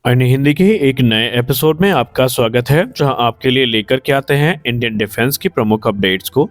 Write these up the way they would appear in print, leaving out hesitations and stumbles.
अन्य हिंदी के एक नए एपिसोड में आपका स्वागत है, जहां आपके लिए लेकर के आते हैं इंडियन डिफेंस की प्रमुख अपडेट्स को।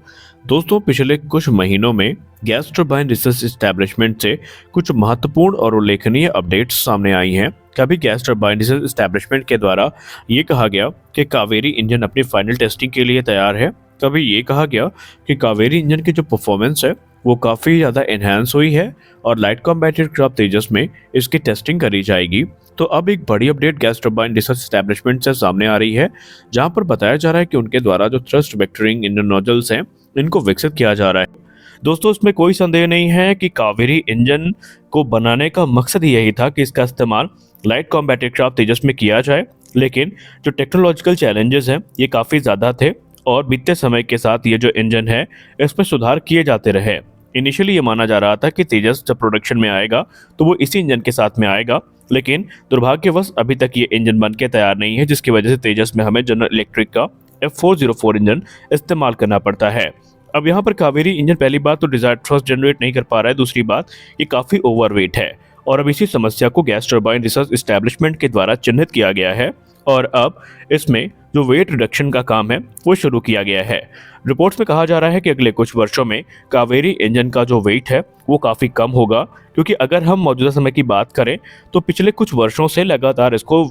दोस्तों, पिछले कुछ महीनों में गैस टरबाइन रिसर्च एस्टैब्लिशमेंट से कुछ महत्वपूर्ण और उल्लेखनीय अपडेट्स सामने आई हैं। कभी गैस टरबाइन रिसर्च एस्टैब्लिशमेंट के द्वारा ये कहा गया कि कावेरी इंजन अपनी फाइनल टेस्टिंग के लिए तैयार है। कभी ये कहा गया कि कावेरी इंजन की जो परफॉर्मेंस है वो काफ़ी ज़्यादा एनहांस हुई है और लाइट कॉम्बैट एयरक्राफ्ट तेजस में इसकी टेस्टिंग करी जाएगी। तो अब एक बड़ी update gas turbine research establishment से सामने आ रही है, जहां पर बताया जा रहा है कि उनके द्वारा जो थ्रस्ट वेक्टरिंग इंजन नोजल्स हैं, इनको विकसित किया जा रहा है। दोस्तों, इसमें कोई संदेह नहीं है कि कावेरी इंजन को बनाने का मकसद ही यही था कि इसका इस्तेमाल लाइट कॉम्बैट एयरक्राफ्ट तेजस में किया जाए। लेकिन जो टेक्नोलॉजिकल चैलेंजेस हैं ये काफ़ी ज़्यादा थे और बीतते समय के साथ ये जो इंजन है इसमें सुधार किए जाते रहे। इनिशियली ये माना जा रहा था कि तेजस जब प्रोडक्शन में आएगा तो वो इसी इंजन के साथ में आएगा, लेकिन दुर्भाग्यवश अभी तक ये इंजन बन के तैयार नहीं है, जिसकी वजह से तेजस में हमें जनरल इलेक्ट्रिक का F404 इंजन इस्तेमाल करना पड़ता है। अब यहाँ पर कावेरी इंजन पहली बात तो डिजायर्ड थ्रस्ट जनरेट नहीं कर पा रहा है, दूसरी बात ये काफ़ी ओवरवेट है और अब इसी समस्या को गैस टरबाइन रिसर्च एस्टैब्लिशमेंट के द्वारा चिन्हित किया गया है और अब इसमें जो वेट रिडक्शन का काम है वो शुरू किया गया है। रिपोर्ट्स में कहा जा रहा है कि अगले कुछ वर्षों में कावेरी इंजन का जो वेट है वो काफ़ी कम होगा, क्योंकि अगर हम मौजूदा समय की बात करें तो पिछले कुछ वर्षों से लगातार इसको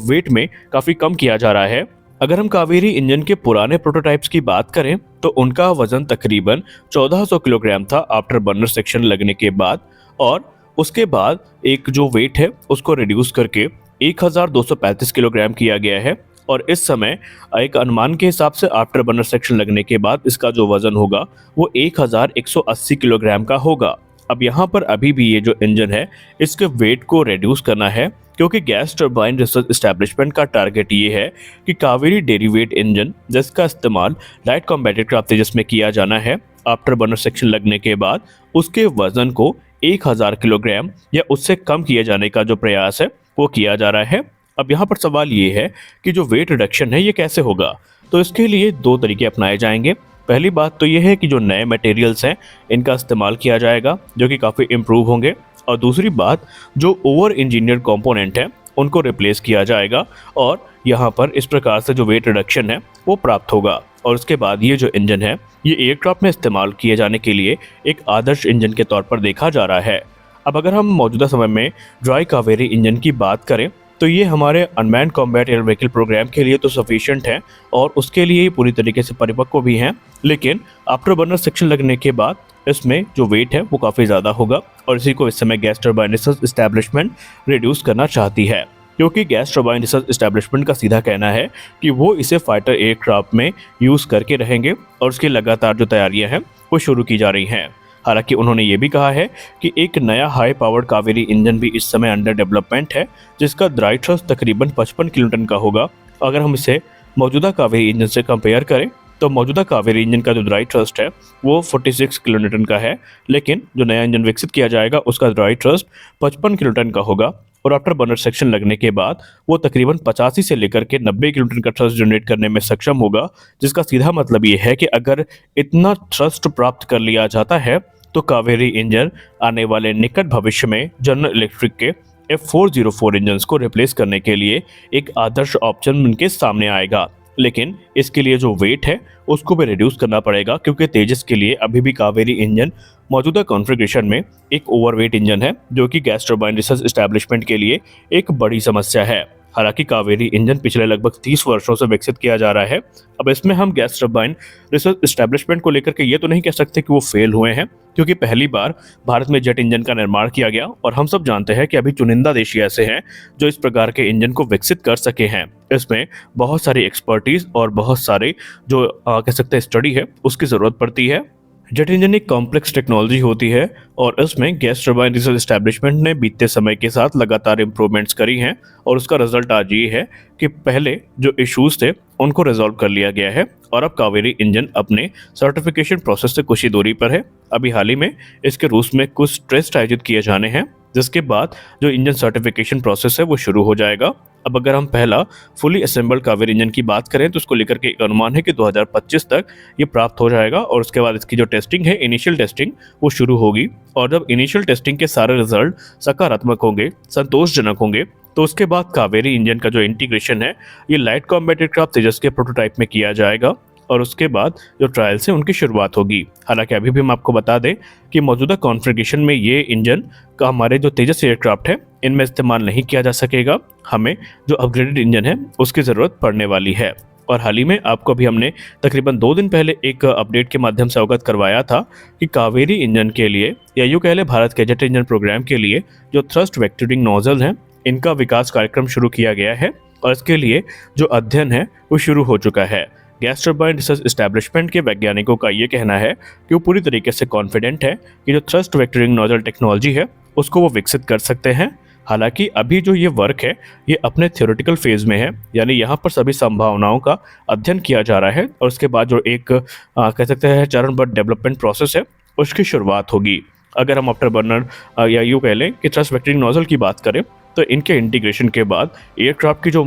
वेट में काफ़ी कम किया जा रहा है। अगर हम कावेरी इंजन के पुराने प्रोटोटाइप्स की बात करें तो उनका वजन तकरीबन 1400 किलोग्राम था आफ्टर बर्नर सेक्शन लगने के बाद, और उसके बाद एक जो वेट है उसको रिड्यूस करके 1235 किलोग्राम किया गया है और इस समय एक अनुमान के हिसाब से आफ्टर बर्नर सेक्शन लगने के बाद इसका जो वजन होगा वो 1180 किलोग्राम का होगा। अब यहाँ पर अभी भी ये जो इंजन है इसके वेट को रिड्यूस करना है, क्योंकि गैस टरबाइन रिसर्च एस्टैब्लिशमेंट का टारगेट ये है कि कावेरी डेरिवेट इंजन जिसका इस्तेमाल लाइट कॉम्बैट एयरक्राफ्ट तेजस में किया जाना है, आफ्टर बर्नर सेक्शन लगने के बाद उसके वजन को 1000 किलोग्राम या उससे कम किए जाने का जो प्रयास है वो किया जा रहा है। अब यहाँ पर सवाल ये है कि जो वेट रिडक्शन है ये कैसे होगा। तो इसके लिए दो तरीके अपनाए जाएंगे। पहली बात तो ये है कि जो नए मटेरियल्स हैं इनका इस्तेमाल किया जाएगा जो कि काफ़ी इम्प्रूव होंगे, और दूसरी बात जो ओवर इंजीनियर कंपोनेंट हैं उनको रिप्लेस किया जाएगा और यहाँ पर इस प्रकार से जो वेट रिडक्शन है वो प्राप्त होगा। और उसके बाद ये जो इंजन है ये एयरक्राफ्ट में इस्तेमाल किए जाने के लिए एक आदर्श इंजन के तौर पर देखा जा रहा है। अब अगर हम मौजूदा समय में ड्राई कावेरी इंजन की बात करें तो ये हमारे unmanned combat air vehicle programme के लिए तो सफिशिएंट है और उसके लिए ही पूरी तरीके से परिपक्व भी हैं, लेकिन आफ्टर बर्नर सेक्शन लगने के बाद इसमें जो वेट है वो काफ़ी ज़्यादा होगा और इसी को इस समय gas turbine research establishment reduce करना चाहती है, क्योंकि गैस टरबाइन रिसर्च एस्टैब्लिशमेंट का सीधा कहना है कि वो इसे फाइटर एयरक्राफ्ट में यूज़ करके रहेंगे और उसकी लगातार जो तैयारियां हैं वो शुरू की जा रही हैं। हालांकि उन्होंने ये भी कहा है कि एक नया हाई पावर्ड कावेरी इंजन भी इस समय अंडर डेवलपमेंट है, जिसका ड्राई थ्रस्ट तकरीबन 55 किलोटन का होगा। अगर हम इसे मौजूदा कावेरी इंजन से कंपेयर करें तो मौजूदा कावेरी इंजन का जो ड्राई थ्रस्ट है वो 46 किलोन्यूटन का है, लेकिन जो नया इंजन विकसित किया जाएगा उसका ड्राई थ्रस्ट 55 किलोटन का होगा और आफ्टर बर्नर सेक्शन लगने के बाद वो तकरीबन 85 से लेकर के 90 किलोटन का थ्रस्ट जनरेट करने में सक्षम होगा, जिसका सीधा मतलब ये है कि अगर इतना थ्रस्ट प्राप्त कर लिया जाता है तो कावेरी इंजन आने वाले निकट भविष्य में जनरल इलेक्ट्रिक के F404 इंजन को रिप्लेस करने के लिए एक आदर्श ऑप्शन उनके सामने आएगा। लेकिन इसके लिए जो वेट है उसको भी रिड्यूस करना पड़ेगा, क्योंकि तेजस के लिए अभी भी कावेरी इंजन मौजूदा कॉन्फ़िगरेशन में एक ओवरवेट इंजन है, जो कि गैस टरबाइन रिसर्च एस्टैब्लिशमेंट के लिए एक बड़ी समस्या है। हालांकि कावेरी इंजन पिछले लगभग 30 वर्षों से विकसित किया जा रहा है। अब इसमें हम गैस टरबाइन रिसर्च एस्टैब्लिशमेंट को लेकर के ये तो नहीं कह सकते कि वो फेल हुए हैं, क्योंकि पहली बार भारत में जेट इंजन का निर्माण किया गया और हम सब जानते हैं कि अभी चुनिंदा देश ही ऐसे हैं जो इस प्रकार के इंजन को विकसित कर सके हैं। इसमें बहुत सारी एक्सपर्टीज और बहुत सारे जो कह सकते हैं स्टडी है उसकी ज़रूरत पड़ती है। जेट इंजन एक कॉम्प्लेक्स टेक्नोलॉजी होती है और इसमें गैस टरबाइन रिसर्च एस्टैब्लिशमेंट ने बीते समय के साथ लगातार इंप्रूवमेंट्स करी हैं और उसका रिजल्ट आज ये है कि पहले जो इश्यूज थे उनको रिजॉल्व कर लिया गया है और अब कावेरी इंजन अपने सर्टिफिकेशन प्रोसेस से कुछ ही दूरी पर है। अभी हाल ही में इसके रूस में कुछ टेस्ट आयोजित किए जाने हैं, जिसके बाद जो इंजन सर्टिफिकेशन प्रोसेस है वो शुरू हो जाएगा। अब अगर हम पहला फुली असेंबल्ड कावेरी इंजन की बात करें तो उसको लेकर के एक अनुमान है कि 2025 तक ये प्राप्त हो जाएगा और उसके बाद इसकी जो टेस्टिंग है, इनिशियल टेस्टिंग, वो शुरू होगी और जब इनिशियल टेस्टिंग के सारे रिजल्ट सकारात्मक होंगे, संतोषजनक होंगे, तो उसके बाद कावेरी इंजन का जो इंटीग्रेशन है ये लाइट कॉम्बैट एयरक्राफ्ट तेजस के प्रोटोटाइप में किया जाएगा और उसके बाद जो ट्रायल्स हैं उनकी शुरुआत होगी। हालांकि अभी भी हम आपको बता दें कि मौजूदा कॉन्फ़िगरेशन में ये इंजन का हमारे जो तेजस एयरक्राफ्ट है इनमें इस्तेमाल नहीं किया जा सकेगा। हमें जो अपग्रेडेड इंजन है उसकी ज़रूरत पड़ने वाली है। और हाल ही में आपको अभी हमने तकरीबन 2 दिन पहले एक अपडेट के माध्यम से अवगत करवाया था कि कावेरी इंजन के लिए या यूँ कह लें भारत के जेट इंजन प्रोग्राम के लिए जो थ्रस्ट वेक्टरिंग नोजल हैं इनका विकास कार्यक्रम शुरू किया गया है और इसके लिए जो अध्ययन है वो शुरू हो चुका है। गैस टरबाइन रिसर्च एस्टैब्लिशमेंट के वैज्ञानिकों का ये कहना है कि वो पूरी तरीके से कॉन्फिडेंट है कि जो थ्रस्ट वेक्टरिंग नोजल टेक्नोलॉजी है उसको वो विकसित कर सकते हैं। हालांकि अभी जो ये वर्क है ये अपने थ्योरेटिकल फेज में है, यानी यहाँ पर सभी संभावनाओं का अध्ययन किया जा रहा है और उसके बाद जो एक कह सकते हैं चरणबद्ध डेवलपमेंट प्रोसेस है उसकी शुरुआत होगी। अगर हम आफ्टर बर्नर या यूँ कह लें कि थ्रस्ट वेक्टरिंग नोजल की बात करें तो इनके इंटीग्रेशन के बाद एयरक्राफ्ट की जो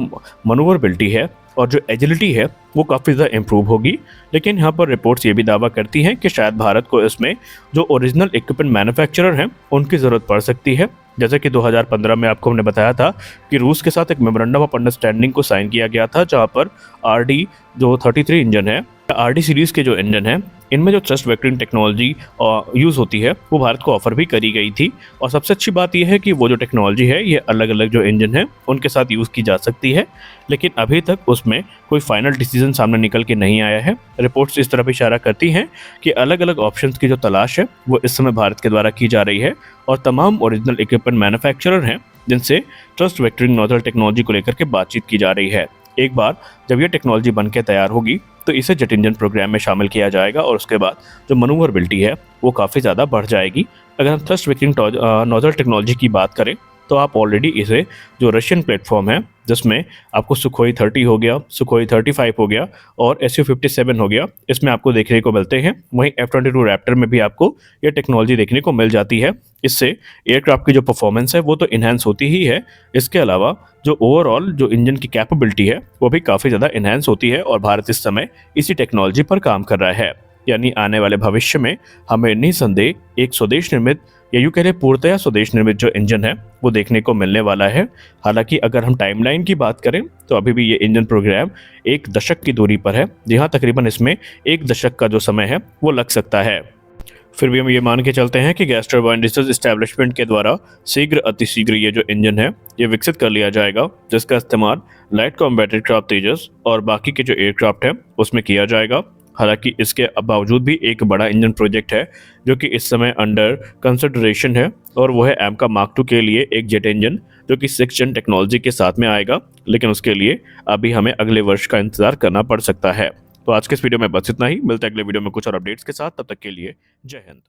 मनूवरबिलिटी है और जो एजिलिटी है वो काफ़ी ज़्यादा इम्प्रूव होगी। लेकिन यहाँ पर रिपोर्ट्स ये भी दावा करती हैं कि शायद भारत को इसमें जो ओरिजिनल इक्विपमेंट मैन्युफैक्चरर हैं उनकी ज़रूरत पड़ सकती है। जैसे कि 2015 में आपको हमने बताया था कि रूस के साथ एक मेमोरेंडम ऑफ अंडरस्टैंडिंग को साइन किया गया था जहाँ पर RD जो 33 इंजन है, RD सीरीज़ के जो इंजन हैं इनमें जो थ्रस्ट वेक्टरिंग टेक्नोलॉजी यूज़ होती है वो भारत को ऑफर भी करी गई थी। और सबसे अच्छी बात यह है कि वो जो टेक्नोलॉजी है ये अलग अलग जो इंजन है उनके साथ यूज़ की जा सकती है, लेकिन अभी तक उसमें कोई फाइनल डिसीजन सामने निकल के नहीं आया है। रिपोर्ट्स इस तरफ इशारा करती हैं कि अलग अलग ऑप्शंस की जो तलाश है वो इस समय भारत के द्वारा की जा रही है और तमाम ओरिजिनल इक्विपमेंट मैन्युफैक्चरर हैं जिनसे थ्रस्ट वेक्टरिंग नोजल टेक्नोलॉजी को लेकर के बातचीत की जा रही है। एक बार जब ये टेक्नोलॉजी बन के तैयार होगी तो इसे जेट इंजन प्रोग्राम में शामिल किया जाएगा और उसके बाद जो मनूवरबिलिटी है वो काफ़ी ज़्यादा बढ़ जाएगी। अगर हम थ्रस्ट वेक्टरिंग नोजल टेक्नोलॉजी की बात करें तो आप ऑलरेडी इसे जो रशियन प्लेटफॉर्म है जिसमें आपको सुखोई 30 हो गया, सुखोई 35 हो गया और Su-57 हो गया, इसमें आपको देखने को मिलते हैं। वहीं F-22 रैप्टर में भी आपको ये टेक्नोलॉजी देखने को मिल जाती है। इससे एयरक्राफ्ट की जो परफॉर्मेंस है वो तो इन्हांस होती ही है, इसके अलावा जो ओवरऑल जो इंजन की कैपेबिलिटी है वो भी काफ़ी ज़्यादा इन्हांस होती है और भारत इस समय इसी टेक्नोलॉजी पर काम कर रहा है। यानी आने वाले भविष्य में हमें निसंदेह एक स्वदेश निर्मित या यूँ कह रहे पूर्णतया स्वदेश निर्मित जो इंजन है वो देखने को मिलने वाला है। हालांकि अगर हम टाइमलाइन की बात करें तो अभी भी ये इंजन प्रोग्राम 1 दशक की दूरी पर है, जहाँ तकरीबन इसमें 1 दशक का जो समय है वो लग सकता है। फिर भी हम ये मान के चलते हैं कि गैस टरबाइन रिसर्च एस्टैब्लिशमेंट के द्वारा शीघ्र अतिशीघ्र ये जो इंजन है ये विकसित कर लिया जाएगा, जिसका इस्तेमाल लाइट कॉम्बैट एयरक्राफ्ट तेजस और बाकी के जो एयरक्राफ्ट है उसमें किया जाएगा। हालांकि इसके बावजूद भी एक बड़ा इंजन प्रोजेक्ट है जो कि इस समय अंडर कंसिडरेशन है और वो है AMCA Mark II के लिए एक जेट इंजन जो कि 6th Gen टेक्नोलॉजी के साथ में आएगा, लेकिन उसके लिए अभी हमें अगले वर्ष का इंतजार करना पड़ सकता है। तो आज के इस वीडियो में बस इतना ही, मिलते हैं अगले वीडियो में कुछ और अपडेट्स के साथ। तब तक के लिए जय हिंद।